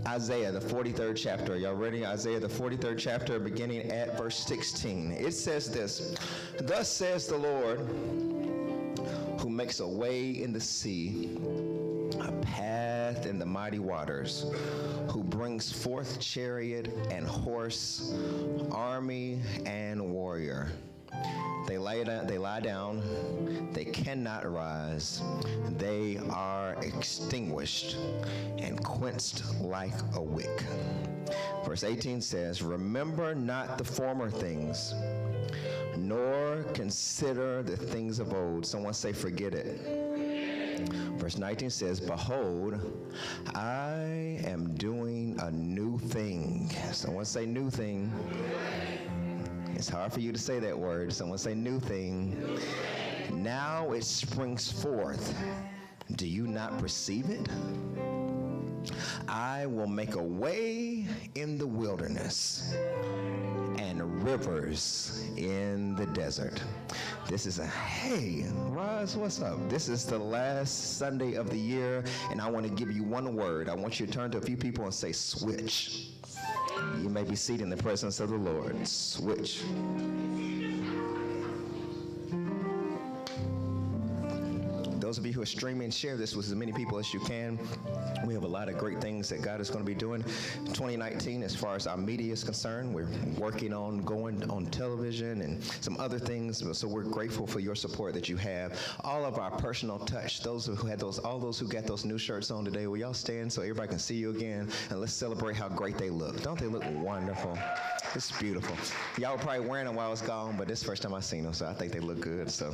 Isaiah, the 43rd chapter. Y'all ready? Isaiah, the 43rd chapter, beginning at verse 16. It says this: Thus says the Lord, who makes a way in the sea, a path in the mighty waters, who brings forth chariot and horse, army and warrior. They lie down, they cannot rise, they are extinguished and quenched like a wick. Verse 18 says, Remember not the former things, nor consider the things of old. Someone say, forget it. Verse 19 says, Behold, I am doing a new thing. Someone say, new thing. It's hard for you to say that word. Someone say, new thing. Now it springs forth. Do you not perceive it? I will make a way in the wilderness and rivers in the desert. This is hey, Roz, what's up? This is the last Sunday of the year, and I want to give you one word. I want you to turn to a few people and say, switch. You may be seated in the presence of the Lord. Switch. Those of you who are streaming, share this with as many people as you can. We have a lot of great things that God is going to be doing. 2019, as far as our media is concerned, we're working on going on television and some other things. So we're grateful for your support that you have. All of our personal touch, those who had those, all those who got those new shirts on today, will y'all stand so everybody can see you again? And let's celebrate how great they look. Don't they look wonderful? It's beautiful. Y'all were probably wearing them while I was gone, but this is the first time I've seen them, so I think they look good. So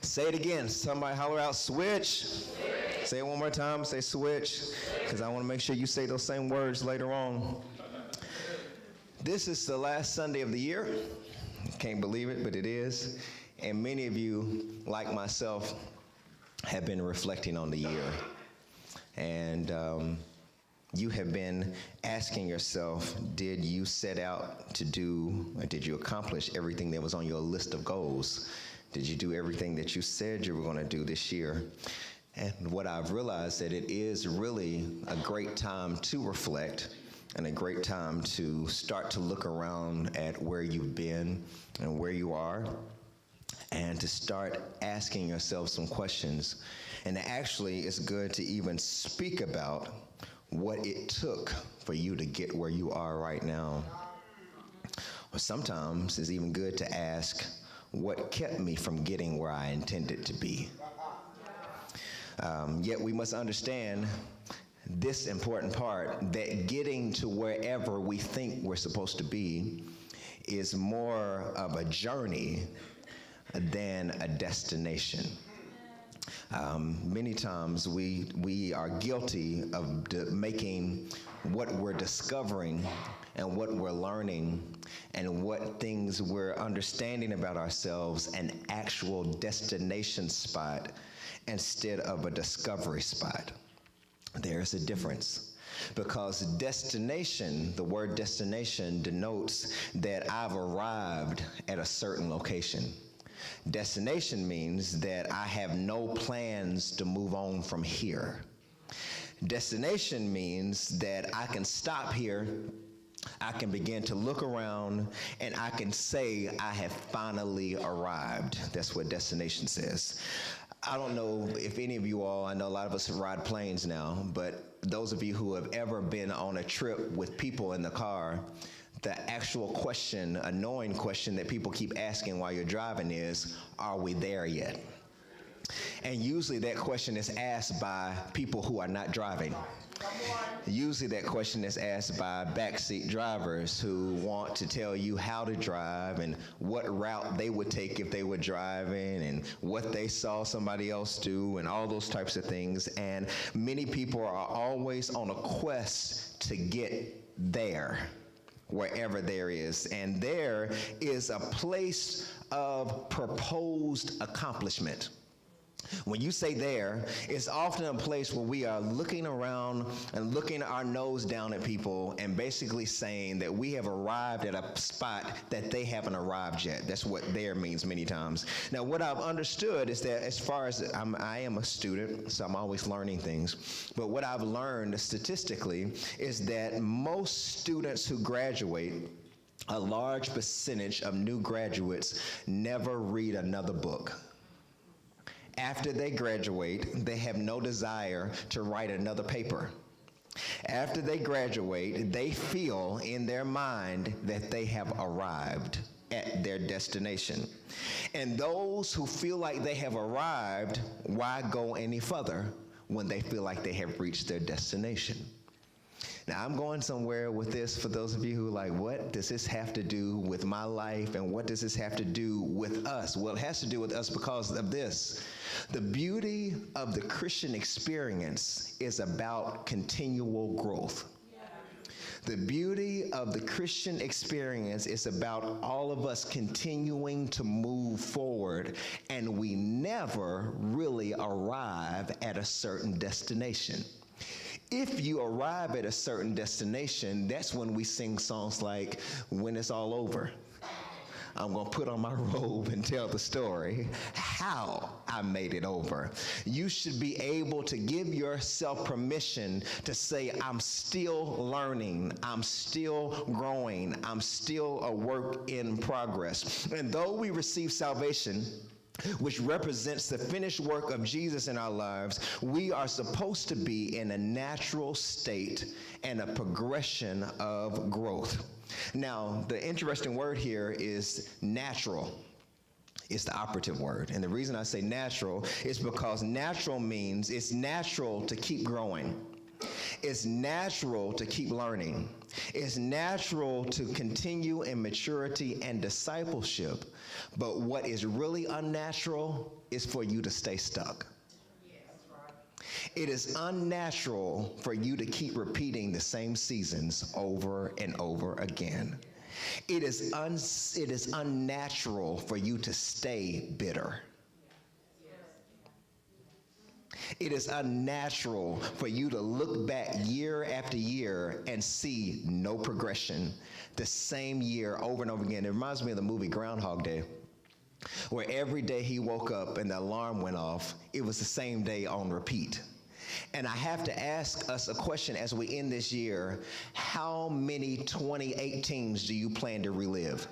say it again. Somebody holler out, switch. Say it one more time. Say switch, because I want to make sure you say those same words later on. This is the last Sunday of the year. Can't believe it, but it is. And many of you, like myself, have been reflecting on the year. And you have been asking yourself, did you set out to do, or did you accomplish everything that was on your list of goals? Did you do everything that you said you were going to do this year? And what I've realized that it is really a great time to reflect and a great time to start to look around at where you've been and where you are, and to start asking yourself some questions. And actually, it's good to even speak about what it took for you to get where you are right now. Or sometimes it's even good to ask, what kept me from getting where I intended to be? Yet we must understand this important part, that getting to wherever we think we're supposed to be is more of a journey than a destination. Many times we are guilty of making what we're discovering and what we're learning and what things we're understanding about ourselves an actual destination spot instead of a discovery spot. There's a difference. Because destination, the word destination denotes that I've arrived at a certain location. Destination means that I have no plans to move on from here. Destination means that I can stop here, I can begin to look around, and I can say I have finally arrived. That's what destination says. I don't know if any of you all, I know a lot of us ride planes now, but those of you who have ever been on a trip with people in the car, the actual question, annoying question that people keep asking while you're driving is, are we there yet? And usually that question is asked by people who are not driving. Usually that question is asked by backseat drivers who want to tell you how to drive and what route they would take if they were driving and what they saw somebody else do and all those types of things. And many people are always on a quest to get there, wherever there is. And there is a place of proposed accomplishment. When you say there, it's often a place where we are looking around and looking our nose down at people and basically saying that we have arrived at a spot that they haven't arrived yet. That's what there means many times. Now, what I've understood is that as far as I am a student, so I'm always learning things, but what I've learned statistically is that most students who graduate, a large percentage of new graduates never read another book. After they graduate, they have no desire to write another paper. After they graduate, they feel in their mind that they have arrived at their destination. And those who feel like they have arrived, why go any further when they feel like they have reached their destination? Now, I'm going somewhere with this for those of you who are like, what does this have to do with my life, and what does this have to do with us? Well, it has to do with us because of this. The beauty of the Christian experience is about continual growth. The beauty of the Christian experience is about all of us continuing to move forward, and we never really arrive at a certain destination. If you arrive at a certain destination, that's when we sing songs like, when it's all over, I'm going to put on my robe and tell the story how I made it over. You should be able to give yourself permission to say, I'm still learning, I'm still growing, I'm still a work in progress. And though we receive salvation, which represents the finished work of Jesus in our lives, we are supposed to be in a natural state and a progression of growth. Now, the interesting word here is natural. It's the operative word. And the reason I say natural is because natural means it's natural to keep growing. It's natural to keep learning. It's natural to continue in maturity and discipleship. But what is really unnatural is for you to stay stuck. It is unnatural for you to keep repeating the same seasons over and over again. It is unnatural for you to stay bitter. It is unnatural for you to look back year after year and see no progression, the same year over and over again. It reminds me of the movie Groundhog Day, where every day he woke up and the alarm went off, it was the same day on repeat. And I have to ask us a question as we end this year: how many 2018s do you plan to relive?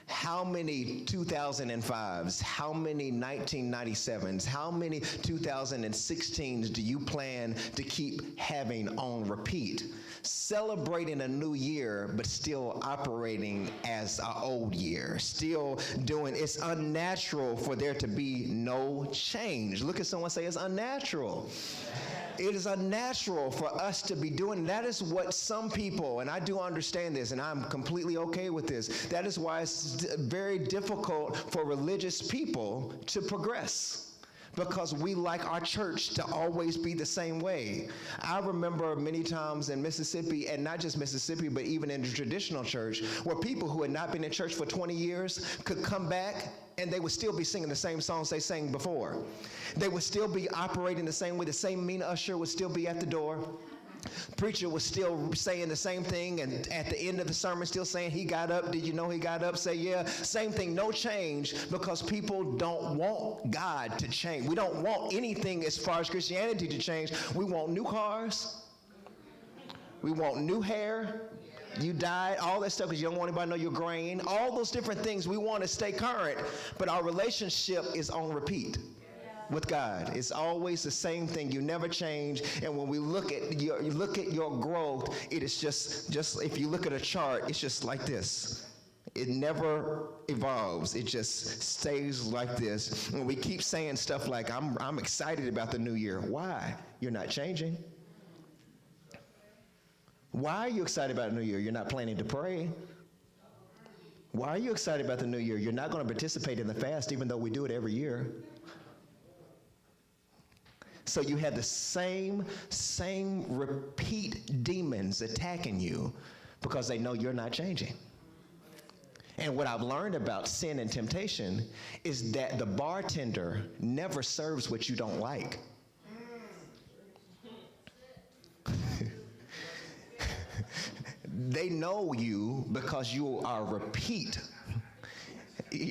How many 2005s? How many 1997s? How many 2016s do you plan to keep having on repeat? Celebrating a new year, but still operating as an old year. Still doing, it's unnatural for there to be no change. Look at someone, say it's unnatural. It is unnatural for us to be doing. That is what some people, and I do understand this, and I'm completely okay with this. That is why it's very difficult for religious people to progress, because we like our church to always be the same way. I remember many times in Mississippi, and not just Mississippi, but even in the traditional church, where people who had not been in church for 20 years could come back and they would still be singing the same songs they sang before. They would still be operating the same way. The same mean usher would still be at the door. Preacher was still saying the same thing, and at the end of the sermon still saying, he got up, did you know he got up? Say, yeah, same thing, no change, because people don't want God to change. We don't want anything as far as Christianity to change. We want new cars. We want new hair. You died, all that stuff because you don't want anybody to know you're graying. All those different things, we want to stay current, but our relationship is on repeat with God. It's always the same thing. You never change. And when we look at your growth, it is just if you look at a chart, it's just like this. It never evolves. It just stays like this. And we keep saying stuff like, I'm excited about the new year. Why? You're not changing. Why are you excited about the new year? You're not planning to pray. Why are you excited about the new year? You're not going to participate in the fast, even though we do it every year. So you have the same repeat demons attacking you because they know you're not changing. And what I've learned about sin and temptation is that the bartender never serves what you don't like. They know you because you are a repeat,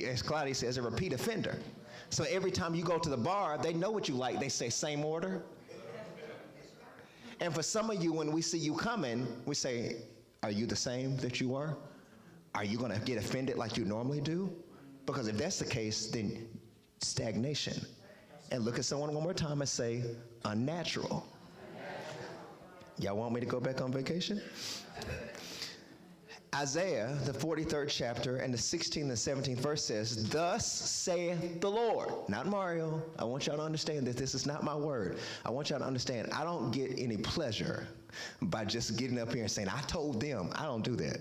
as Claudia says, a repeat offender. So every time you go to the bar, they know what you like. They say, same order. And for some of you, when we see you coming, we say, are you the same that you were? Are you going to get offended like you normally do? Because if that's the case, then stagnation. And look at someone one more time and say, unnatural. Y'all want me to go back on vacation? Isaiah, the 43rd chapter, and the 16th and 17th verse says, thus saith the Lord. Not Mario. I want y'all to understand that this is not my word. I want y'all to understand I don't get any pleasure by just getting up here and saying, I told them. I don't do that.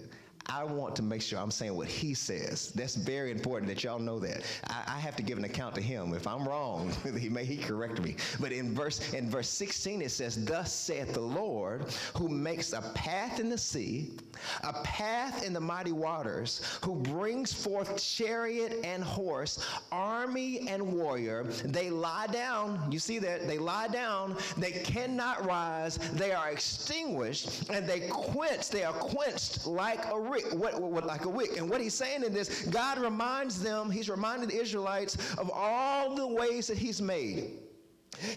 I want to make sure I'm saying what he says. That's very important that y'all know that. I have to give an account to him. If I'm wrong, he correct me. But in verse 16 it says, thus saith the Lord, who makes a path in the sea, a path in the mighty waters, who brings forth chariot and horse, army and warrior. They lie down. You see that? They lie down. They cannot rise. They are extinguished, and they are quenched like a wick. Like a wick. And what he's saying in this, God reminds them, he's reminding the Israelites of all the ways that he's made.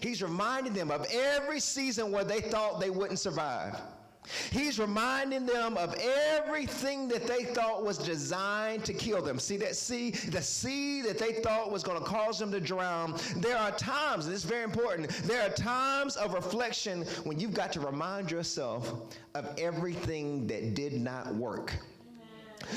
He's reminding them of every season where they thought they wouldn't survive. He's reminding them of everything that they thought was designed to kill them. See that sea? The sea that they thought was going to cause them to drown. There are times, and this is very important, there are times of reflection when you've got to remind yourself of everything that did not work.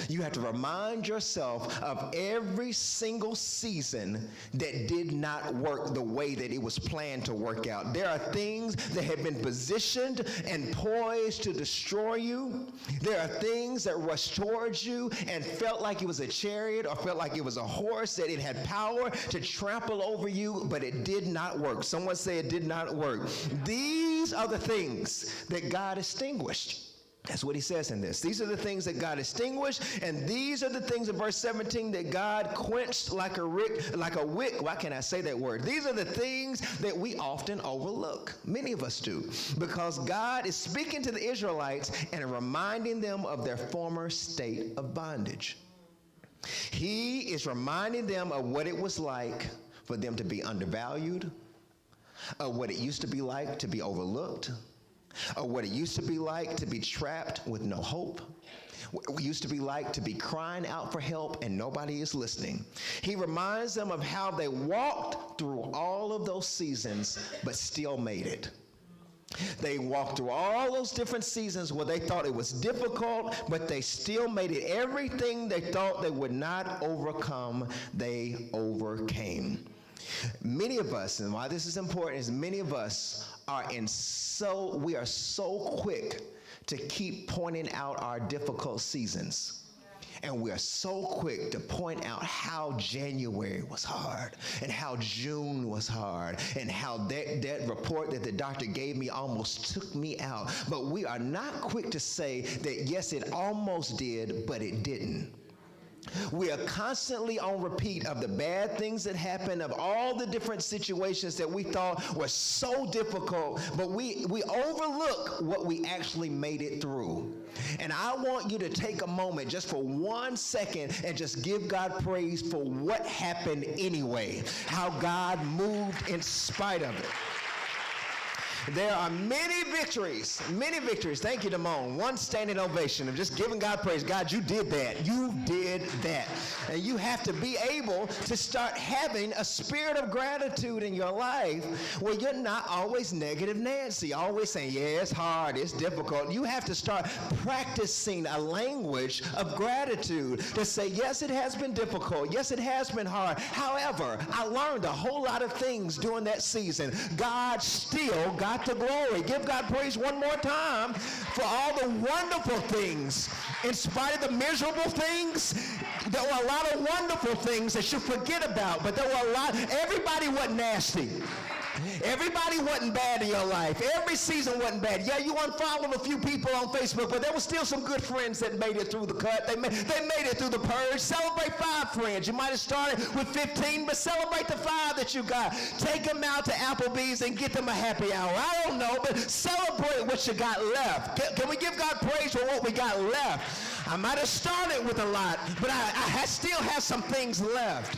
You have to remind yourself of every single season that did not work the way that it was planned to work out. There are things that have been positioned and poised to destroy you. There are things that rushed towards you and felt like it was a chariot or felt like it was a horse, that it had power to trample over you, but it did not work. Someone say it did not work. These are the things that God extinguished. That's what he says in this. These are the things that God extinguished, and these are the things in verse 17 that God quenched like a wick. Why can't I say that word? These are the things that we often overlook. Many of us do, because God is speaking to the Israelites and reminding them of their former state of bondage. He is reminding them of what it was like for them to be undervalued, of what it used to be like to be overlooked, or what it used to be like to be trapped with no hope. What it used to be like to be crying out for help and nobody is listening. He reminds them of how they walked through all of those seasons but still made it. They walked through all those different seasons where they thought it was difficult, but they still made it. Everything they thought they would not overcome, they overcame. Many of us, and why this is important, is many of us we are so quick to keep pointing out our difficult seasons. And we are so quick to point out how January was hard and how June was hard and how that report that the doctor gave me almost took me out. But we are not quick to say that, yes, it almost did, but it didn't. We are constantly on repeat of the bad things that happen, of all the different situations that we thought were so difficult, but we overlook what we actually made it through. And I want you to take a moment just for 1 second and just give God praise for what happened anyway, how God moved in spite of it. There are many victories. Thank you, Damone. One standing ovation of just giving God praise. God, you did that. You did that. And you have to be able to start having a spirit of gratitude in your life where you're not always negative Nancy, always saying, yeah, it's hard, it's difficult. You have to start practicing a language of gratitude to say, yes, it has been difficult. Yes, it has been hard. However, I learned a whole lot of things during that season. God still got the glory. Give God praise one more time for all the wonderful things. In spite of the miserable things, there were a lot of wonderful things that you forget about, but there were a lot. Everybody wasn't nasty. Everybody wasn't bad in your life. Every season wasn't bad. Yeah, you unfollowed a few people on Facebook, but there were still some good friends that made it through the cut. They made it through the purge. Celebrate 5 friends. You might have started with 15, but celebrate the 5 that you got. Take them out to Applebee's and get them a happy hour. I don't know, but celebrate what you got left. Can we give God praise for what we got left? I might have started with a lot, but I still have some things left.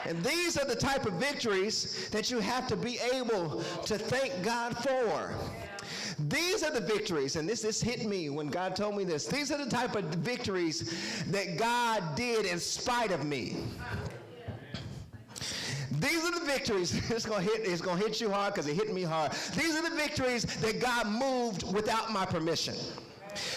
And these are the type of victories that you have to be able to thank God for. These are the victories, and this hit me when God told me this. These are the type of victories that God did in spite of me. These are the victories. It's gonna hit you hard because it hit me hard. These are the victories that God moved without my permission.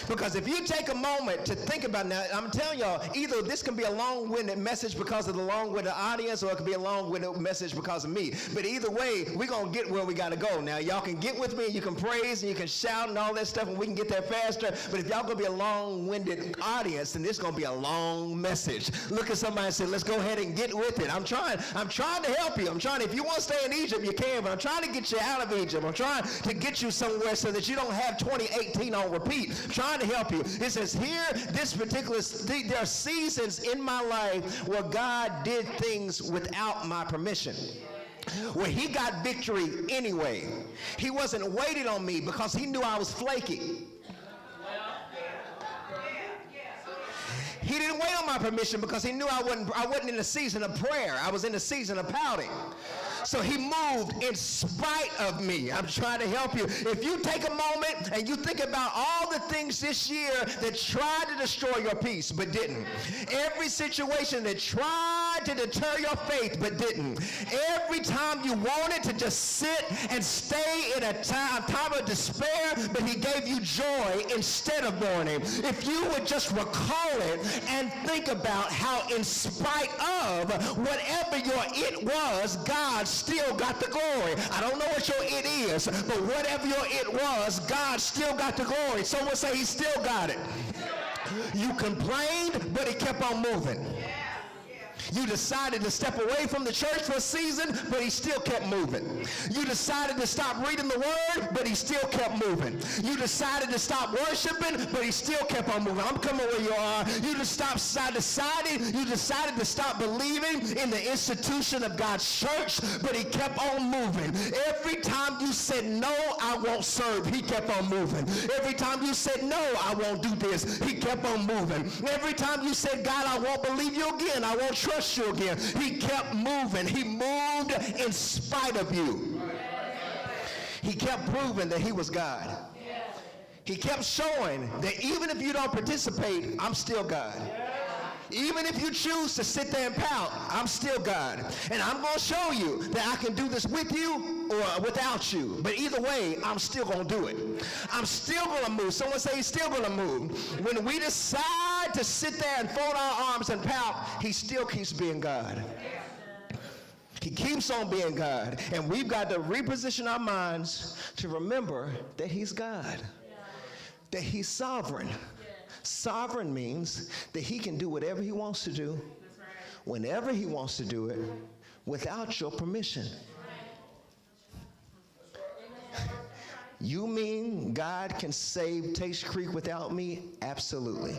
Because if you take a moment to think about it, now, I'm telling y'all, either this can be a long-winded message because of the long-winded audience, or it can be a long-winded message because of me. But either way, we're going to get where we got to go. Now, y'all can get with me, you can praise, and you can shout and all that stuff, and we can get there faster. But if y'all going to be a long-winded audience, then this is going to be a long message. Look at somebody and say, let's go ahead and get with it. I'm trying to help you. If you want to stay in Egypt, you can, but I'm trying to get you out of Egypt. I'm trying to get you somewhere so that you don't have 2018 on repeat. I'm trying to help you. It says here, there are seasons in my life where God did things without my permission, where he got victory anyway. He wasn't waiting on me because he knew I was flaky. He didn't wait on my permission because he knew I wasn't in a season of prayer. I was in a season of pouting. So he moved in spite of me. I'm trying to help you. If you take a moment and you think about all the things this year that tried to destroy your peace but didn't. Every situation that tried to deter your faith but didn't. Every time you wanted to just sit and stay in a time of despair, but he gave you joy instead of mourning. If you would just recall it and think about how in spite of whatever your it was, God still got the glory. I don't know what your it is, but whatever your it was, God still got the glory. Someone say he still got it. You complained, but he kept on moving. You decided to step away from the church for a season, but he still kept moving. You decided to stop reading the word, but he still kept moving. You decided to stop worshiping, but he still kept on moving. I'm coming where you are. You decided to stop believing in the institution of God's church, but he kept on moving. Every time you said, no, I won't serve, he kept on moving. Every time you said, no, I won't do this, he kept on moving. Every time you said, God, I won't believe you again, I won't trust you again, he kept moving. He moved in spite of you. He kept proving that he was God. He kept showing that even if you don't participate, I'm still God. Even if you choose to sit there and pout, I'm still God. And I'm going to show you that I can do this with you or without you. But either way, I'm still going to do it. I'm still going to move. Someone say he's still going to move. When we decide to sit there and fold our arms and pout, he still keeps being God. He keeps on being God. And we've got to reposition our minds to remember that he's God, that he's sovereign. Sovereign means that he can do whatever he wants to do, whenever he wants to do it, without your permission. You mean God can save Taste Creek without me? Absolutely.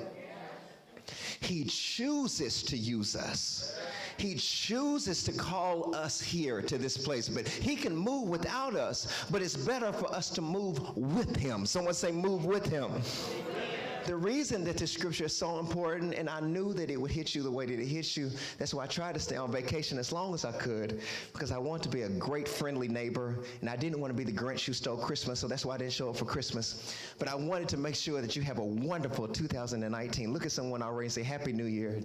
He chooses to use us. He chooses to call us here to this place, but he can move without us, but it's better for us to move with him. Someone say move with him. The reason that this scripture is so important, and I knew that it would hit you the way that it hits you, that's why I tried to stay on vacation as long as I could, because I want to be a great friendly neighbor, and I didn't want to be the Grinch who stole Christmas, so that's why I didn't show up for Christmas. But I wanted to make sure that you have a wonderful 2019. Look at someone already and say, Happy New Year.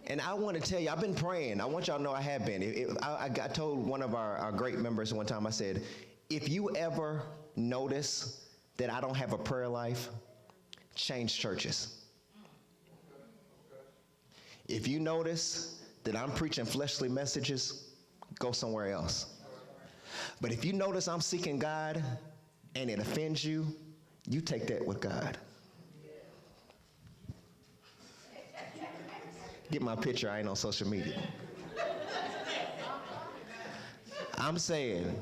And I want to tell you, I've been praying. I want y'all to know I have been. I told one of our great members one time, I said, if you ever notice that I don't have a prayer life, change churches. If you notice that I'm preaching fleshly messages, go somewhere else. But if you notice I'm seeking God and it offends you, you take that with God. Get my picture, I ain't on social media. I'm saying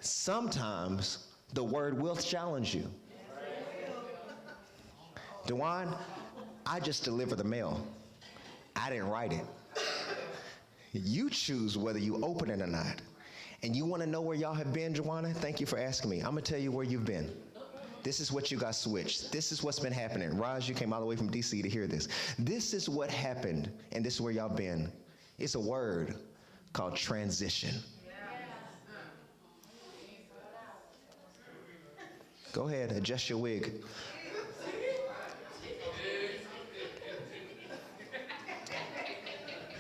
sometimes the word will challenge you. DeJuan, I just deliver the mail. I didn't write it. You choose whether you open it or not. And you want to know where y'all have been, Joanna? Thank you for asking me. I'm going to tell you where you've been. This is what you got switched. This is what's been happening. Raj, you came all the way from D.C. to hear this. This is what happened, and this is where y'all been. It's a word called transition. Go ahead, adjust your wig.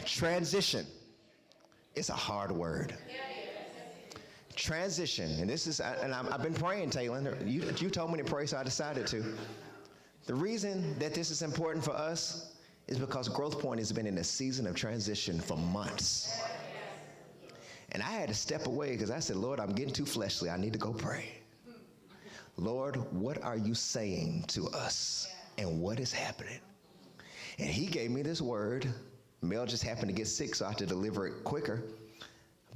Transition. It's a hard word. Transition, and this is, and I've been praying, Taylor. You told me to pray, so I decided to. The reason that this is important for us is because Growth Point has been in a season of transition for months. And I had to step away because I said, Lord, I'm getting too fleshly. I need to go pray. Lord, what are you saying to us? And what is happening? And he gave me this word. Mel just happened to get sick, so I had to deliver it quicker.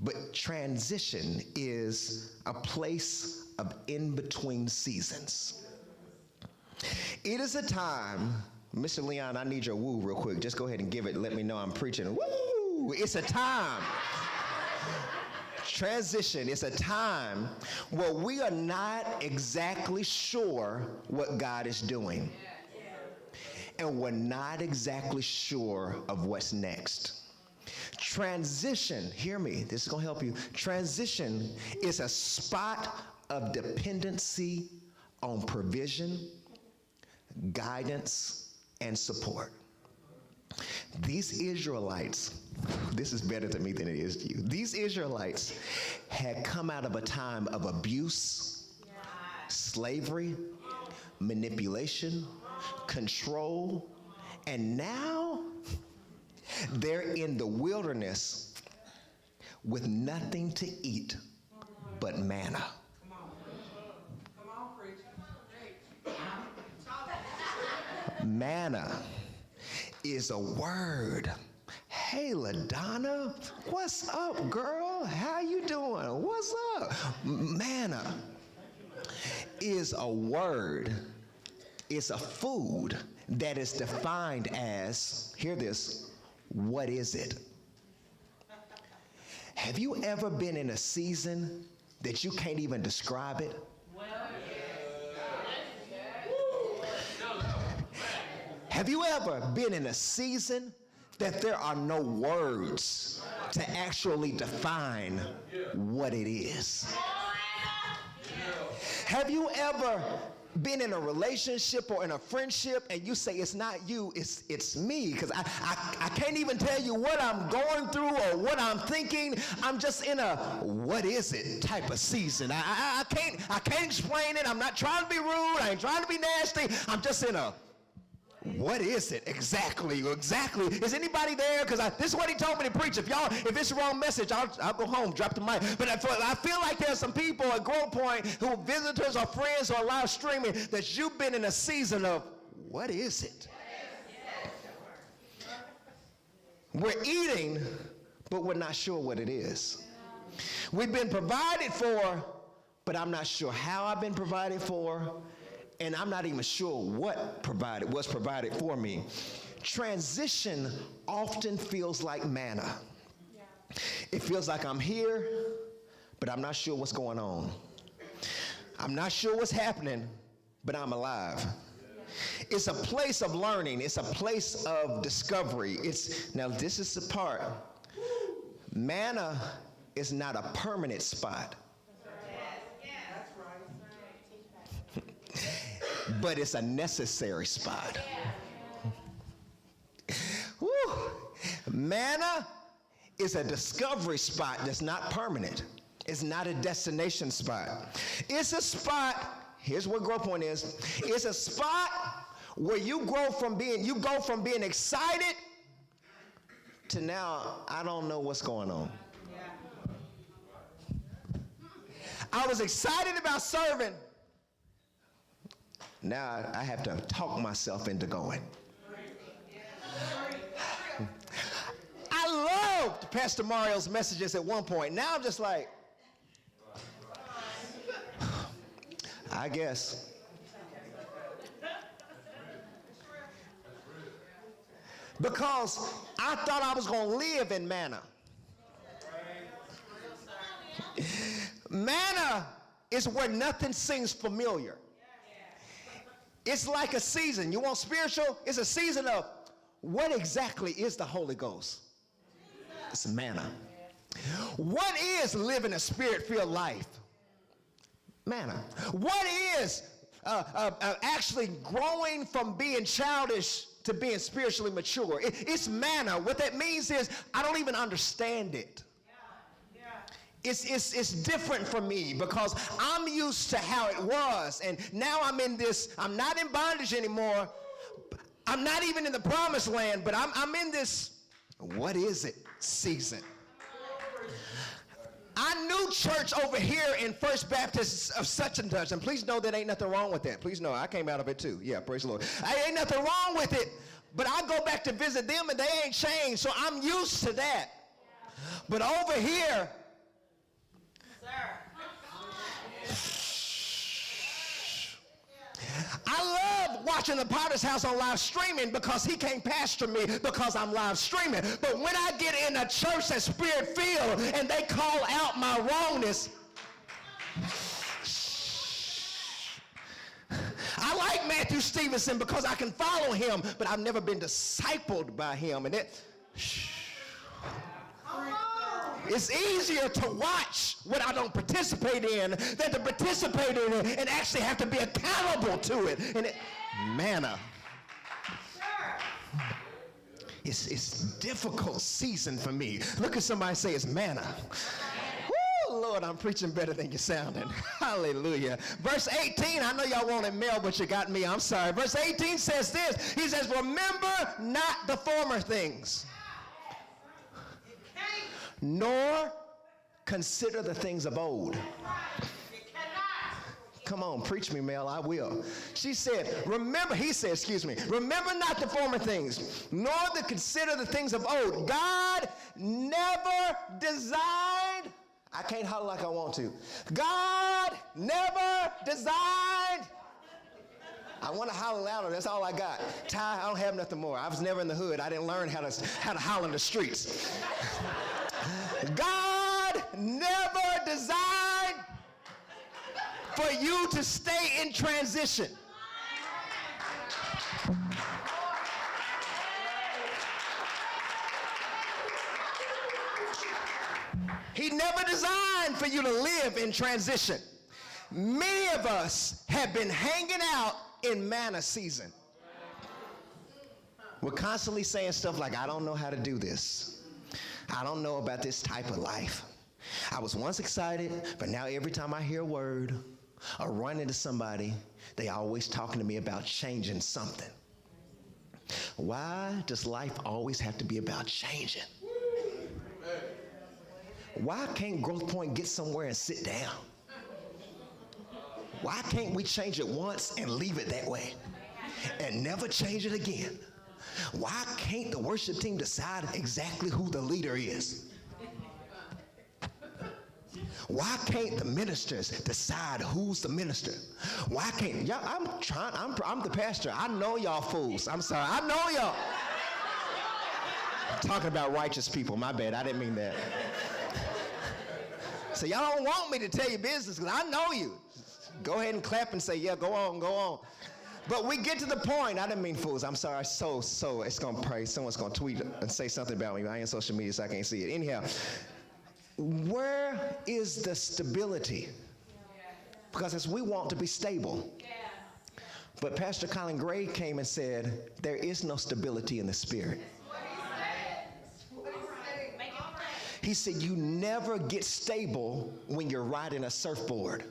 But transition is a place of in-between seasons. It is a time, Mr. Leon, I need your woo real quick. Just go ahead and give it. Let me know I'm preaching. Woo! It's a time. Transition is a time where we are not exactly sure what God is doing. And we're not exactly sure of what's next. Transition, hear me, this is going to help you. Transition is a spot of dependency on provision, guidance, and support. These Israelites, this is better to me than it is to you. These Israelites had come out of a time of abuse, slavery, manipulation, control, and now they're in the wilderness with nothing to eat but manna. Manna is a word. Hey, LaDonna, what's up, girl? How you doing? What's up? Manna is a word. It's a food that is defined as, hear this, what is it? Have you ever been in a season that you can't even describe it? Have you ever been in a season that there are no words to actually define what it is? Have you ever been in a relationship or in a friendship and you say it's not you, it's me, because I can't even tell you what I'm going through or what I'm thinking. I'm just in a what is it type of season. I can't explain it. I'm not trying to be rude. I ain't trying to be nasty. I'm just in a what is it exactly? Is anybody there? Because this is what he told me to preach. If it's the wrong message, I'll go home, drop the mic. But I feel like there's some people at Growth Point who are visitors or friends or live streaming that you've been in a season of what is it? We're eating, but we're not sure what it is. We've been provided for, but I'm not sure how I've been provided for. And I'm not even sure what was provided for me. Transition often feels like manna. It feels like I'm here, but I'm not sure what's going on. I'm not sure what's happening, but I'm alive. It's a place of learning. It's a place of discovery. Now this is the part. Manna is not a permanent spot. But it's a necessary spot. Woo. Manna is a discovery spot that's not permanent. It's not a destination spot. It's a spot, here's what Growth Point is. It's a spot where you go from being excited to now, I don't know what's going on. I was excited about serving. Now I have to talk myself into going. loved Pastor Mario's messages at one point. Now I'm just like, I guess. Because I thought I was going to live in manna. Manna is where nothing seems familiar. It's like a season. You want spiritual? It's a season of what exactly is the Holy Ghost? It's manna. What is living a spirit-filled life? Manna. What is actually growing from being childish to being spiritually mature? It's manna. What that means is I don't even understand it. It's different for me because I'm used to how it was, and now I'm not in bondage anymore. I'm not even in the promised land, but I'm in this, what is it, season. I knew church over here in First Baptist of such and such, and please know that ain't nothing wrong with that. Please know, I came out of it too. Yeah, praise the Lord. Ain't nothing wrong with it, but I go back to visit them and they ain't changed, so I'm used to that. But over here, I love watching the Potter's House on live streaming because he can't pastor me because I'm live streaming. But when I get in a church that's spirit filled and they call out my wrongness, I like Matthew Stevenson because I can follow him, but I've never been discipled by him. And it's easier to watch what I don't participate in than to participate in it and actually have to be accountable to it. And manna. It's difficult season for me. Look at somebody say it's manna. Woo, Lord, I'm preaching better than you're sounding. Hallelujah. Verse 18, I know y'all wanted Mel, but you got me. I'm sorry. Verse 18 says this. He says, remember not the former things, nor consider the things of old. Come on, preach me, Mel, I will. He said, remember not the former things, nor to consider the things of old. God never designed, I can't holler like I want to. God never designed, I want to holler louder, that's all I got. Ty, I don't have nothing more. I was never in the hood. I didn't learn how to holler in the streets. God never designed for you to stay in transition. He never designed for you to live in transition. Many of us have been hanging out in manna season. We're constantly saying stuff like, I don't know how to do this. I don't know about this type of life. I was once excited, but now every time I hear a word or run into somebody, they always talking to me about changing something. Why does life always have to be about changing? Why can't Growth Point get somewhere and sit down? Why can't we change it once and leave it that way and never change it again? Why can't the worship team decide exactly who the leader is? Why can't the ministers decide who's the minister? Why can't y'all? I'm the pastor. I know y'all fools. I'm sorry. I know y'all. I'm talking about righteous people. My bad. I didn't mean that. So y'all don't want me to tell you business because I know you. Go ahead and clap and say, yeah, go on, go on. But we get to the point. I didn't mean fools. I'm sorry. So it's going to pray. Someone's going to tweet and say something about me. I ain't on social media, so I can't see it. Anyhow, where is the stability? Because as we want to be stable. But Pastor Colin Gray came and said, there is no stability in the spirit. He said, you never get stable when you're riding a surfboard.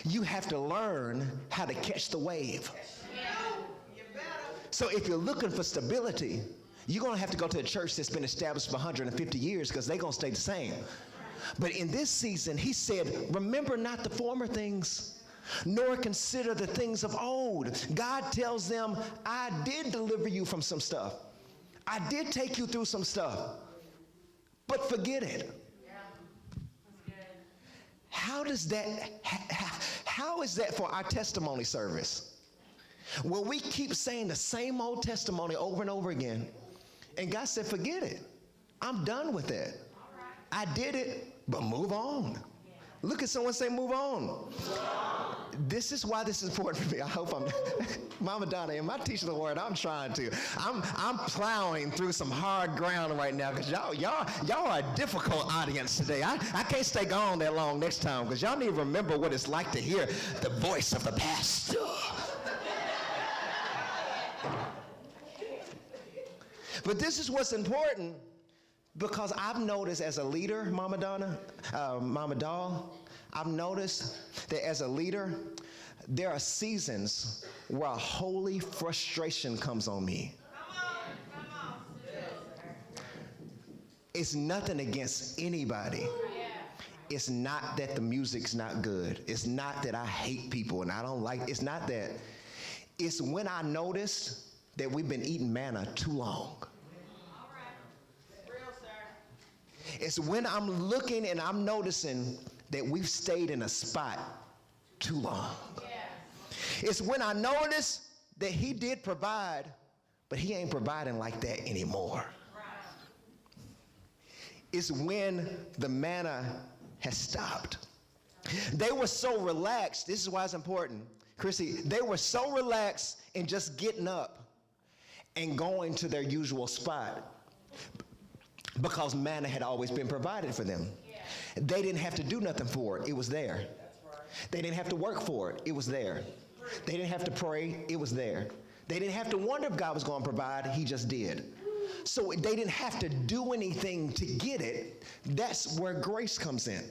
You have to learn how to catch the wave. So if you're looking for stability, you're going to have to go to a church that's been established for 150 years because they're going to stay the same. But in this season, he said, remember not the former things, nor consider the things of old. God tells them, I did deliver you from some stuff. I did take you through some stuff, but forget it. How does that, how is that for our testimony service? Well, we keep saying the same old testimony over and over again. And God said, forget it. I'm done with it. I did it, but move on. Look at someone, say, move on. This is why this is important for me. I hope I'm, Mama Donna, am I teaching the word? I'm trying to. I'm plowing through some hard ground right now because y'all are a difficult audience today. I can't stay gone that long next time because y'all need to remember what it's like to hear the voice of the pastor. But this is what's important, because I've noticed as a leader, Mama Donna, Mama Doll, I've noticed that as a leader, there are seasons where a holy frustration comes on me. Come on. It's nothing against anybody. It's not that the music's not good. It's not that I hate people and I don't like, it's not that. It's when I notice that we've been eating manna too long. It's when I'm looking and I'm noticing that we've stayed in a spot too long. It's when I notice that he did provide, but he ain't providing like that anymore. It's when the manna has stopped. They were so relaxed. This is why it's important. Chrissy, they were so relaxed in just getting up and going to their usual spot, because manna had always been provided for them. They didn't have to do nothing for it. It was there. They didn't have to work for it. It was there. They didn't have to pray. It was there. They didn't have to wonder if God was going to provide. He just did. So they didn't have to do anything to get it. That's where grace comes in.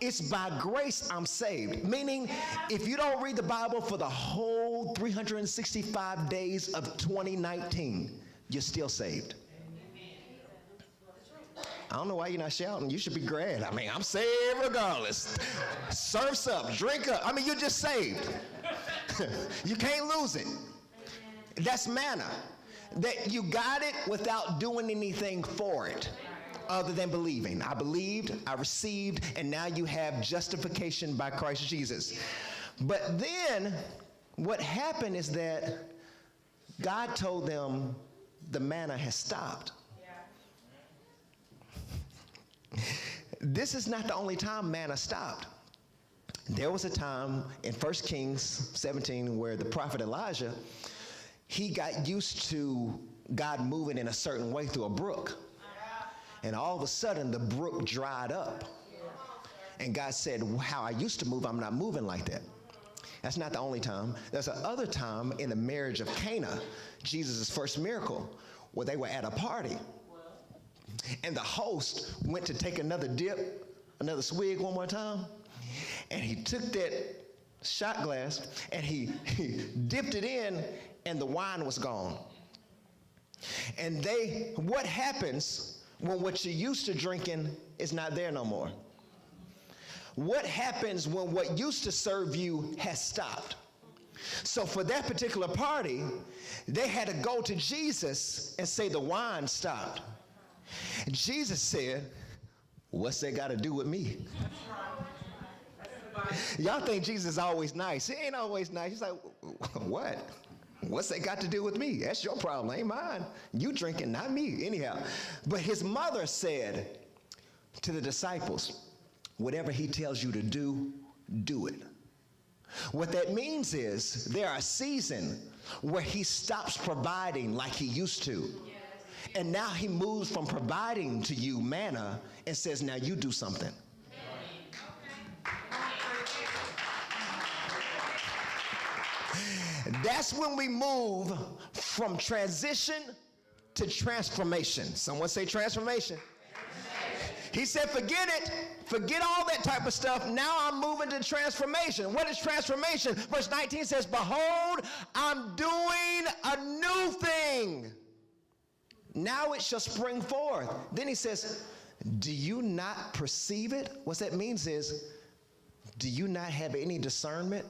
It's by grace I'm saved. Meaning, if you don't read the Bible for the whole 365 days of 2019, you're still saved. I don't know why you're not shouting. You should be glad. I mean, I'm saved regardless. Surf's up, drink up. I mean, you're just saved. You can't lose it. That's manna. That you got it without doing anything for it other than believing. I believed, I received, and now you have justification by Christ Jesus. But then what happened is that God told them the manna has stopped. This is not the only time manna stopped. There was a time in 1 Kings 17 where the prophet Elijah, he got used to God moving in a certain way through a brook. And all of a sudden, the brook dried up. And God said, how I used to move, I'm not moving like that. That's not the only time. There's another time in the marriage of Cana, Jesus' first miracle, where they were at a party. And the host went to take another dip, another swig one more time. And he took that shot glass and he dipped it in, and the wine was gone. And what happens when what you're used to drinking is not there no more? What happens when what used to serve you has stopped? So for that particular party, they had to go to Jesus and say the wine stopped. And Jesus said, what's that got to do with me? Y'all think Jesus is always nice. He ain't always nice. He's like, what? What's that got to do with me? That's your problem, ain't mine. You drinking, not me. Anyhow. But his mother said to the disciples, whatever he tells you to do, do it. What that means is there are seasons where he stops providing like he used to. And now he moves from providing to you manna and says, now you do something. That's when we move from transition to transformation. Someone say transformation. He said, forget it. Forget all that type of stuff. Now I'm moving to transformation. What is transformation? Verse 19 says, behold, I'm doing a new thing. Now it shall spring forth. Then he says, do you not perceive it? What that means is, do you not have any discernment?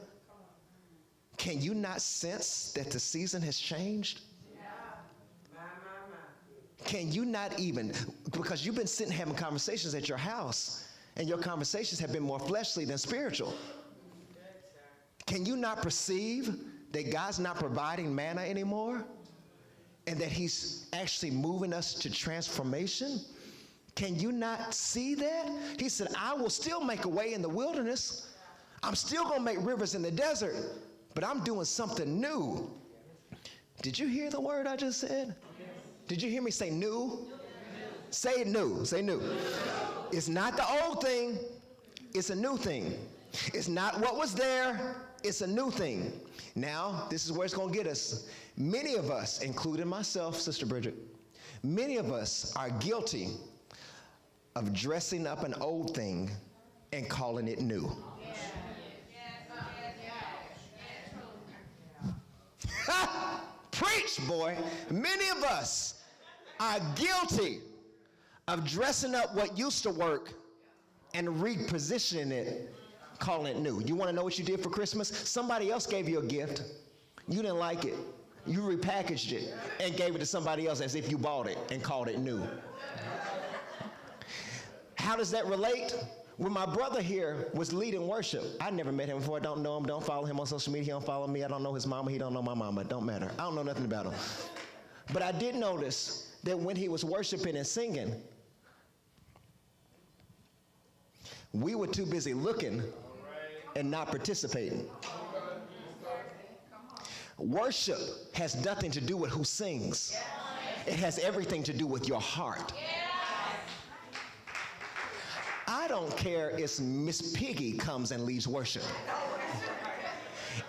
Can you not sense that the season has changed? Can you not even, because you've been sitting having conversations at your house, and your conversations have been more fleshly than spiritual. Can you not perceive that God's not providing manna anymore? And that he's actually moving us to transformation? Can you not see that? He said, I will still make a way in the wilderness. I'm still going to make rivers in the desert, but I'm doing something new. Did you hear the word I just said? Did you hear me say new? Say new. Say new. It's not the old thing. It's a new thing. It's not what was there. It's a new thing. Now, this is where it's going to get us. Many of us, including myself, Sister Bridget, many of us are guilty of dressing up an old thing and calling it new. Preach, boy. Many of us are guilty of dressing up what used to work and repositioning it, calling it new. You want to know what you did for Christmas? Somebody else gave you a gift. You didn't like it. You repackaged it and gave it to somebody else as if you bought it and called it new. How does that relate? When my brother here was leading worship, I never met him before. I don't know him. Don't follow him on social media. He don't follow me. I don't know his mama. He don't know my mama. It don't matter. I don't know nothing about him. But I did notice that when he was worshiping and singing, we were too busy looking and not participating. Worship has nothing to do with who sings. It has everything to do with your heart. I don't care if Miss Piggy comes and leads worship.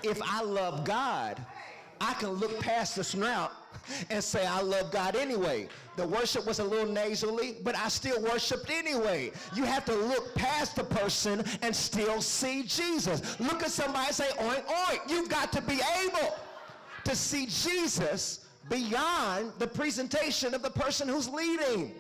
If I love God, I can look past the snout and say I love God anyway. The worship was a little nasally, but I still worshiped anyway. You have to look past the person and still see Jesus. Look at somebody and say, oink, oink. You've got to be able to see Jesus beyond the presentation of the person who's leading.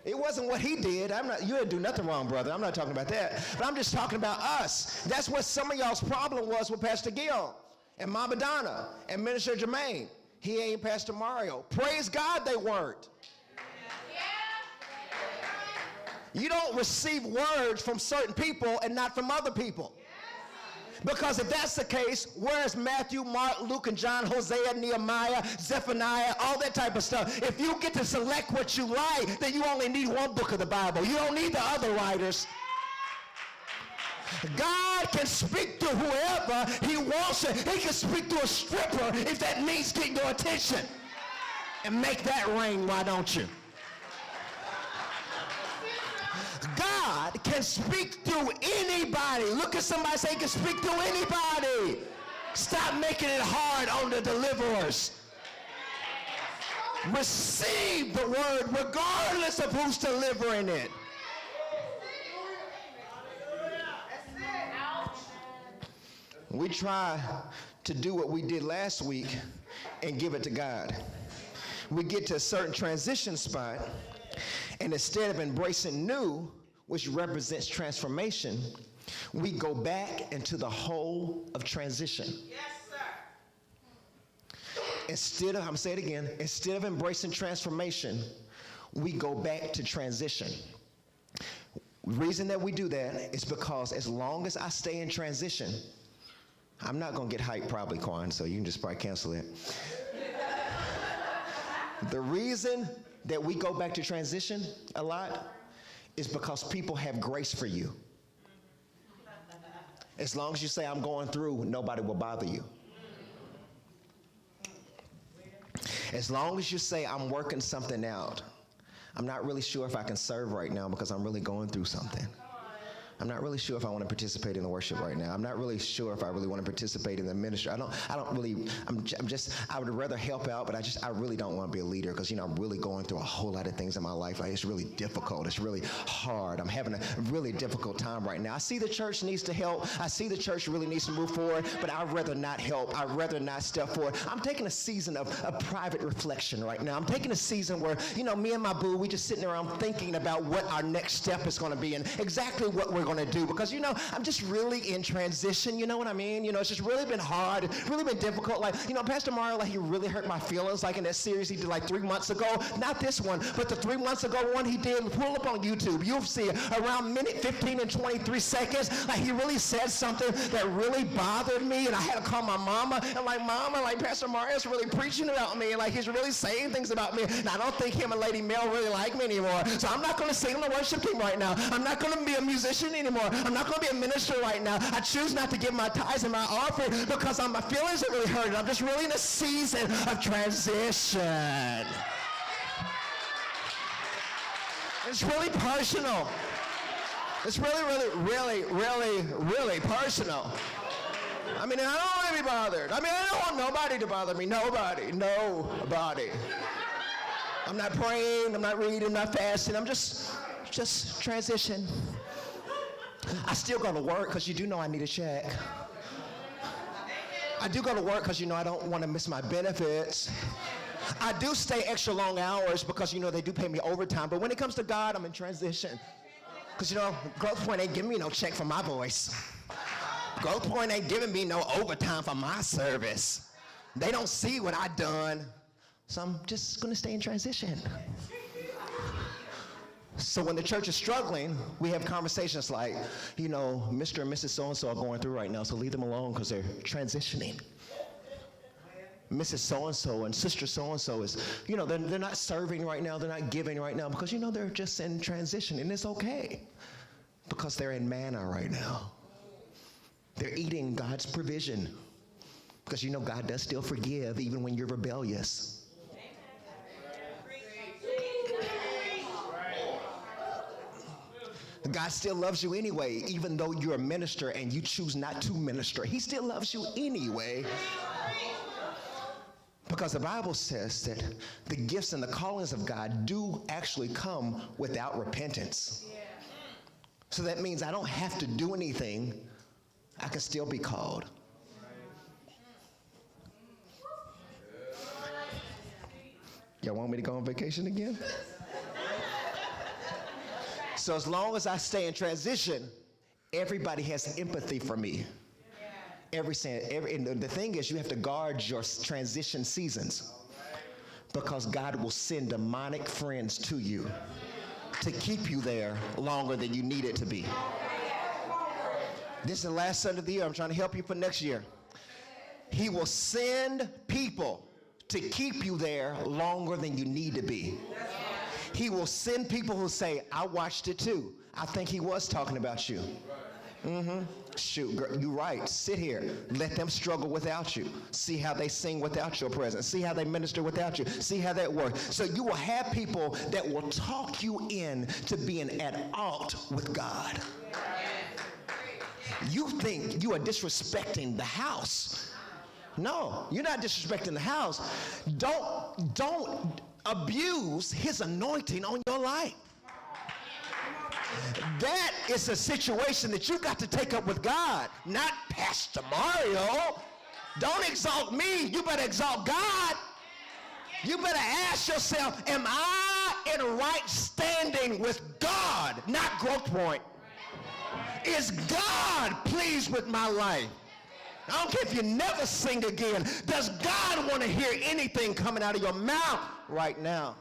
It wasn't what he did. You didn't do nothing wrong, brother. I'm not talking about that. But I'm just talking about us. That's what some of y'all's problem was with Pastor Gil and Mama Donna and Minister Jermaine. He ain't Pastor Mario. Praise God they weren't. You don't receive words from certain people and not from other people. Because if that's the case, where's Matthew, Mark, Luke, and John, Hosea, Nehemiah, Zephaniah, all that type of stuff? If you get to select what you like, then you only need one book of the Bible. You don't need the other writers. God can speak to whoever he wants to. He can speak to a stripper if that means getting your attention. And make that rain, why don't you? God can speak to anybody. Look at somebody and say he can speak to anybody. Stop making it hard on the deliverers. Receive the word regardless of who's delivering it. We try to do what we did last week and give it to God. We get to a certain transition spot, and instead of embracing new, which represents transformation, we go back into the hole of transition. Yes, sir. I'm going to say it again, instead of embracing transformation, we go back to transition. The reason that we do that is because as long as I stay in transition, I'm not going to get hyped probably, Quan, so you can just probably cancel it. The reason that we go back to transition a lot is because people have grace for you. As long as you say, I'm going through, nobody will bother you. As long as you say, I'm working something out, I'm not really sure if I can serve right now because I'm really going through something. I'm not really sure if I want to participate in the worship right now. I'm not really sure if I really want to participate in the ministry. I would rather help out, but I really don't want to be a leader because, I'm really going through a whole lot of things in my life. Like, it's really difficult. It's really hard. I'm having a really difficult time right now. I see the church needs to help. I see the church really needs to move forward, but I'd rather not help. I'd rather not step forward. I'm taking a season of private reflection right now. I'm taking a season where, me and my boo, we just sitting around thinking about what our next step is going to be and exactly what we're going going to do? Because, I'm just really in transition, you know what I mean? It's just really been hard, really been difficult. Like, Pastor Mario, he really hurt my feelings, like in that series he did like 3 months ago. Not this one, but the 3 months ago one he did. Pull up on YouTube. You'll see it around minute 15 and 23 seconds. Like, he really said something that really bothered me, and I had to call my mama. And like, Mama, like, Pastor Mario's really preaching about me, and like, he's really saying things about me. And I don't think him and Lady Mel really like me anymore. So I'm not going to sing on the worship team right now. I'm not going to be a musician anymore. I'm not going to be a minister right now. I choose not to give my tithes and my offering because my feelings are really hurting. I'm just really in a season of transition. It's really personal. It's really personal. I mean, I don't want to be bothered. I don't want nobody to bother me. Nobody. I'm not praying. I'm not reading. I'm not fasting. I'm just transition. I still go to work because you do know I need a check. I do go to work because I don't want to miss my benefits. I do stay extra long hours because they do pay me overtime. But when it comes to God, I'm in transition. Because Growth Point ain't giving me no check for my voice. Growth Point ain't giving me no overtime for my service. They don't see what I done. So I'm just going to stay in transition. So when the church is struggling, we have conversations like, Mr. and Mrs. So-and-so are going through right now, so leave them alone because they're transitioning. Mrs. So-and-so and Sister So-and-so is, they're not serving right now, they're not giving right now because, they're just in transition, and it's okay because they're in manna right now. They're eating God's provision because, God does still forgive even when you're rebellious. God still loves you anyway, even though you're a minister and you choose not to minister. He still loves you anyway. Because the Bible says that the gifts and the callings of God do actually come without repentance. So that means I don't have to do anything. I can still be called. Y'all want me to go on vacation again? So as long as I stay in transition, everybody has empathy for me. And the thing is, you have to guard your transition seasons because God will send demonic friends to you to keep you there longer than you need it to be. This is the last Sunday of the year. I'm trying to help you for next year. He will send people to keep you there longer than you need to be. He will send people who say, I watched it too. I think he was talking about you. Shoot, girl, you're right. Sit here. Let them struggle without you. See how they sing without your presence. See how they minister without you. See how that works. So you will have people that will talk you in to being at alt with God. You think you are disrespecting the house. No, you're not disrespecting the house. Don't abuse his anointing on your life. That is a situation that you got to take up with God, not Pastor Mario. Don't exalt me. You better exalt God. You better ask yourself, am I in right standing with God, not Growth Point? Is God pleased with my life? I don't care if you never sing again. Does God want to hear anything coming out of your mouth right now?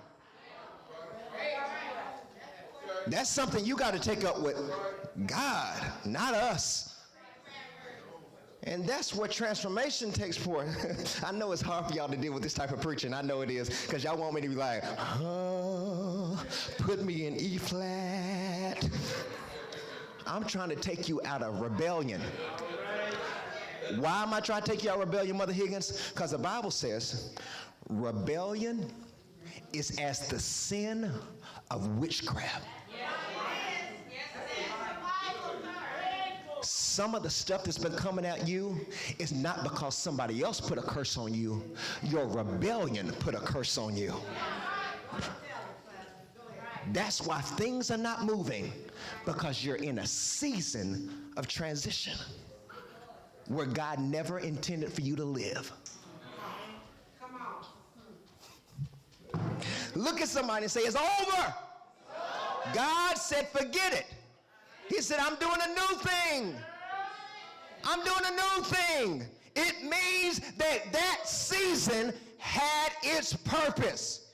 That's something you got to take up with God, not us. And that's what transformation takes for. I know it's hard for y'all to deal with this type of preaching. I know it is, because y'all want me to be like, put me in E flat. I'm trying to take you out of rebellion. Why am I trying to take you out of rebellion, Mother Higgins? Because the Bible says rebellion is as the sin of witchcraft. Some of the stuff that's been coming at you is not because somebody else put a curse on you. Your rebellion put a curse on you. That's why things are not moving, because you're in a season of transition where God never intended for you to live. Look at somebody and say, it's over. God said, forget it. He said, I'm doing a new thing. I'm doing a new thing. It means that season had its purpose.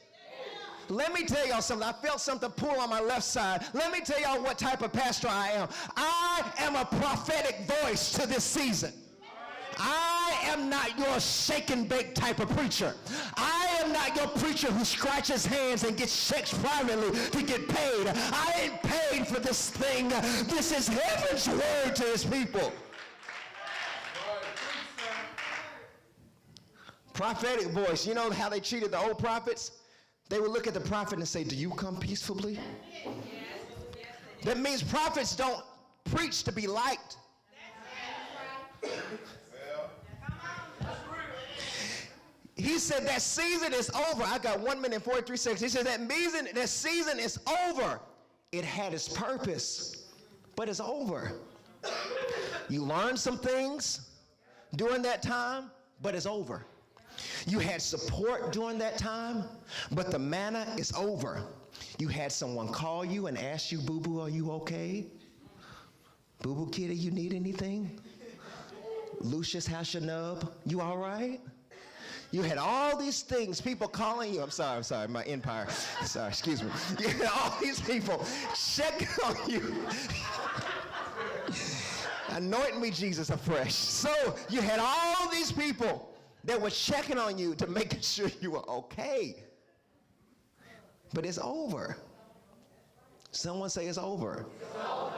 Let me tell y'all something. I felt something pull on my left side. Let me tell y'all what type of pastor I am. I am a prophetic voice to this season. I am not your shake and bake type of preacher. I am not your preacher who scratches hands and gets checks privately to get paid. I ain't paid for this thing. This is heaven's word to his people. Prophetic voice. You know how they treated the old prophets? They would look at the prophet and say, do you come peacefully? That means prophets don't preach to be liked. He said that season is over. I got 1 minute and 43 seconds. He said that season is over. It had its purpose, but it's over. You learned some things during that time, but it's over. You had support during that time, but the manna is over. You had someone call you and ask you, boo-boo, are you okay? Boo-boo kitty, you need anything? Lucius, how's your nub? You all right? You had all these things, people calling you. I'm sorry, my empire. Sorry, excuse me. You had all these people checking on you. Anoint me, Jesus, afresh. So you had all these people that were checking on you to make sure you were okay. But it's over. Someone say it's over. It's over.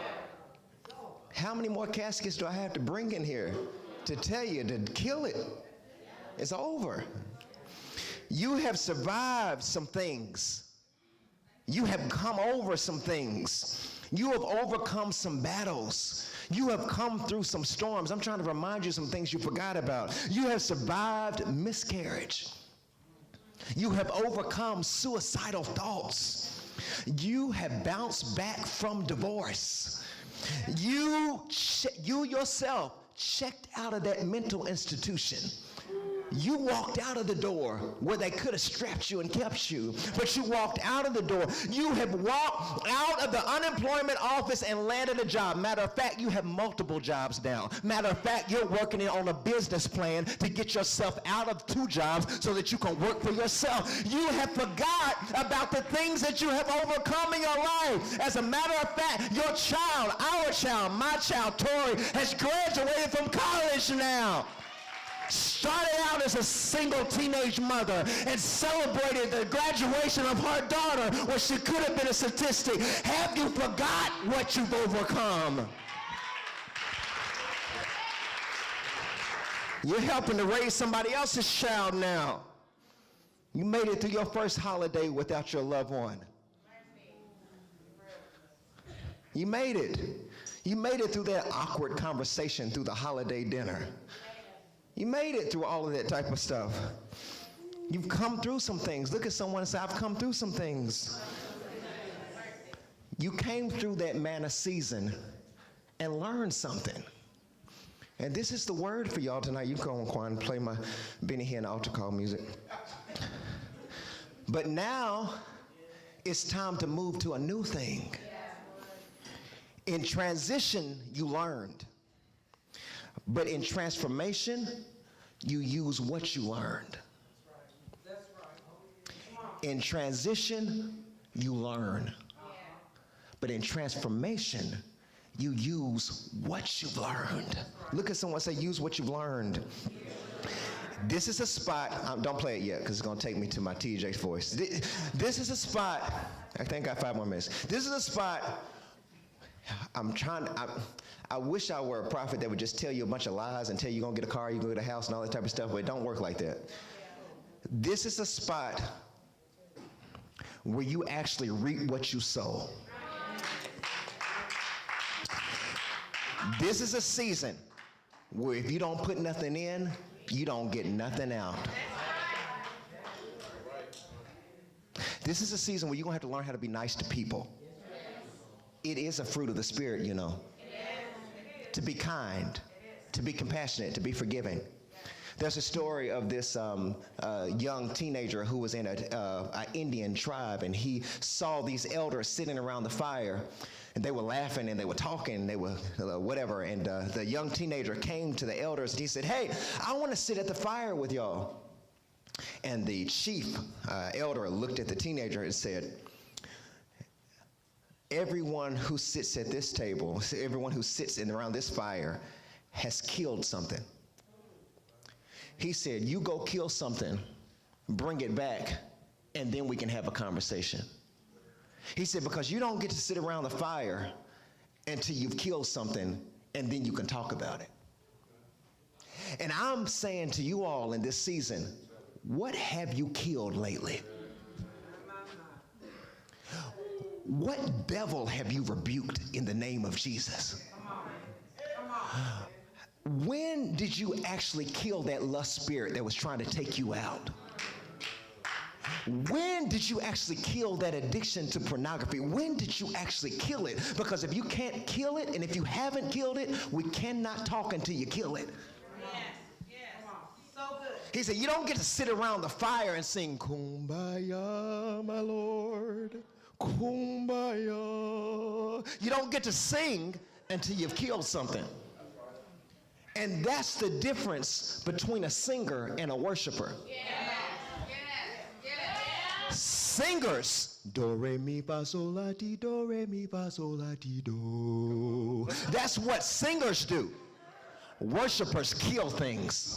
How many more caskets do I have to bring in here to tell you to kill it? It's over. You have survived some things. You have come over some things. You have overcome some battles. You have come through some storms. I'm trying to remind you some things you forgot about. You have survived miscarriage. You have overcome suicidal thoughts. You have bounced back from divorce. You yourself checked out of that mental institution. You walked out of the door where they could have strapped you and kept you, but you walked out of the door. You have walked out of the unemployment office and landed a job. Matter of fact, you have multiple jobs now. Matter of fact, you're working on a business plan to get yourself out of 2 jobs so that you can work for yourself. You have forgot about the things that you have overcome in your life. As a matter of fact, your child, our child, my child, Tori, has graduated from college now. Started out as a single teenage mother and celebrated the graduation of her daughter where she could have been a statistic. Have you forgot what you've overcome? You're helping to raise somebody else's child now. You made it through your first holiday without your loved one. You made it. You made it through that awkward conversation through the holiday dinner. You made it through all of that type of stuff. You've come through some things. Look at someone and say, I've come through some things. You came through that manna season and learned something. And this is the word for y'all tonight. You can go on, Quan, play my Benny Hinn altar call music. But now it's time to move to a new thing. In transition, you learned. But in transformation, you use what you learned. That's right. In transition, you learn. But in transformation, you use what you've learned. Look at someone and say, use what you've learned. This is a spot, don't play it yet because it's going to take me to my TJ's voice. This is a spot, I think I got 5 more minutes. This is a spot, I wish I were a prophet that would just tell you a bunch of lies and tell you you're going to get a car, you're going to get a house and all that type of stuff, but it don't work like that. This is a spot where you actually reap what you sow. This is a season where if you don't put nothing in, you don't get nothing out. This is a season where you're going to have to learn how to be nice to people. It is a fruit of the Spirit, you know. To be kind, to be compassionate, to be forgiving. There's a story of this young teenager who was in an Indian tribe, and he saw these elders sitting around the fire, and they were laughing and they were talking, and they were whatever. And the young teenager came to the elders and he said, "Hey, I want to sit at the fire with y'all." And the chief elder looked at the teenager and said, "Everyone who sits at this table, everyone who sits around this fire has killed something." He said, "You go kill something, bring it back, and then we can have a conversation." He said, because you don't get to sit around the fire until you've killed something, and then you can talk about it. And I'm saying to you all in this season, what have you killed lately? What devil have you rebuked in the name of Jesus? When did you actually kill that lust spirit that was trying to take you out? When did you actually kill that addiction to pornography? When did you actually kill it? Because if you can't kill it, and if you haven't killed it, we cannot talk until you kill it. Yes. So good. He said, you don't get to sit around the fire and sing, "Kumbaya, my Lord, Kumbaya." You don't get to sing until you've killed something. And that's the difference between a singer and a worshiper. Singers, do, re, mi, fa, sol, la, ti, do, re, mi, fa, sol, la, ti, do. That's what singers do. Worshipers kill things.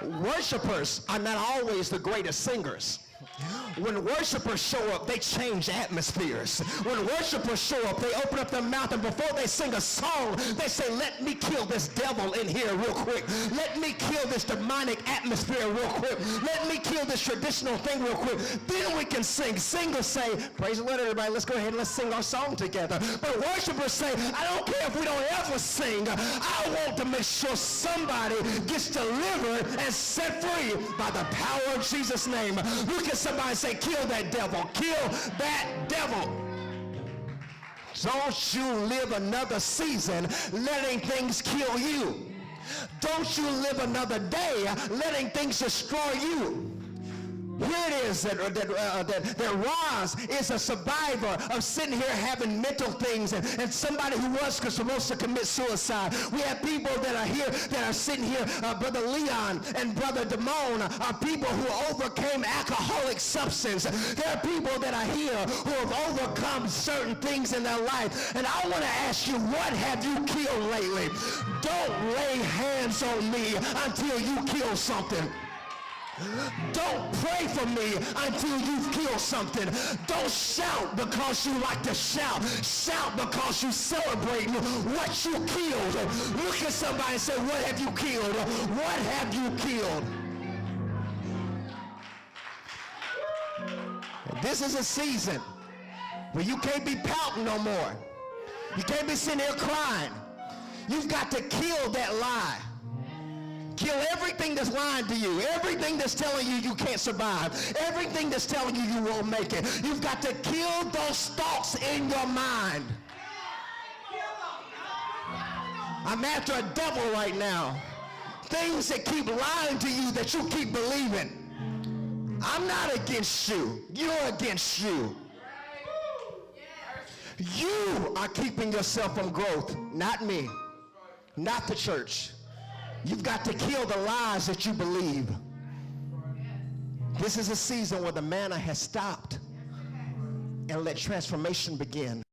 Worshipers are not always the greatest singers. When worshipers show up, they change atmospheres. When worshipers show up, they open up their mouth, and before they sing a song, they say, "Let me kill this devil in here real quick. Let me kill this demonic atmosphere real quick. Let me kill this traditional thing real quick. Then we can sing." Singers say, "Praise the Lord, everybody. Let's go ahead and let's sing our song together." But worshipers say, "I don't care if we don't ever sing. I want to make sure somebody gets delivered and set free by the power of Jesus' name." Look at somebody and say, "Kill that devil. Kill that devil." Don't you live another season letting things kill you. Don't you live another day letting things destroy you. Here it is that Roz is a survivor of sitting here having mental things, and somebody who was supposed to commit suicide. We have people that are here that are sitting here, Brother Leon and Brother Damone are people who overcame alcoholic substance. There are people that are here who have overcome certain things in their life. And I want to ask you, what have you killed lately? Don't lay hands on me until you kill something. Don't pray for me until you've killed something. Don't shout because you like to shout. Shout because you celebrate what you killed. Look at somebody and say, "What have you killed? What have you killed?" This is a season where you can't be pouting no more. You can't be sitting here crying. You've got to kill that lie. Kill everything that's lying to you, everything that's telling you you can't survive, everything that's telling you you won't make it. You've got to kill those thoughts in your mind. I'm after a devil right now. Things that keep lying to you that you keep believing. I'm not against you. You're against you. You are keeping yourself from growth, not me, not the church. You've got to kill the lies that you believe. This is a season where the manna has stopped, and let transformation begin.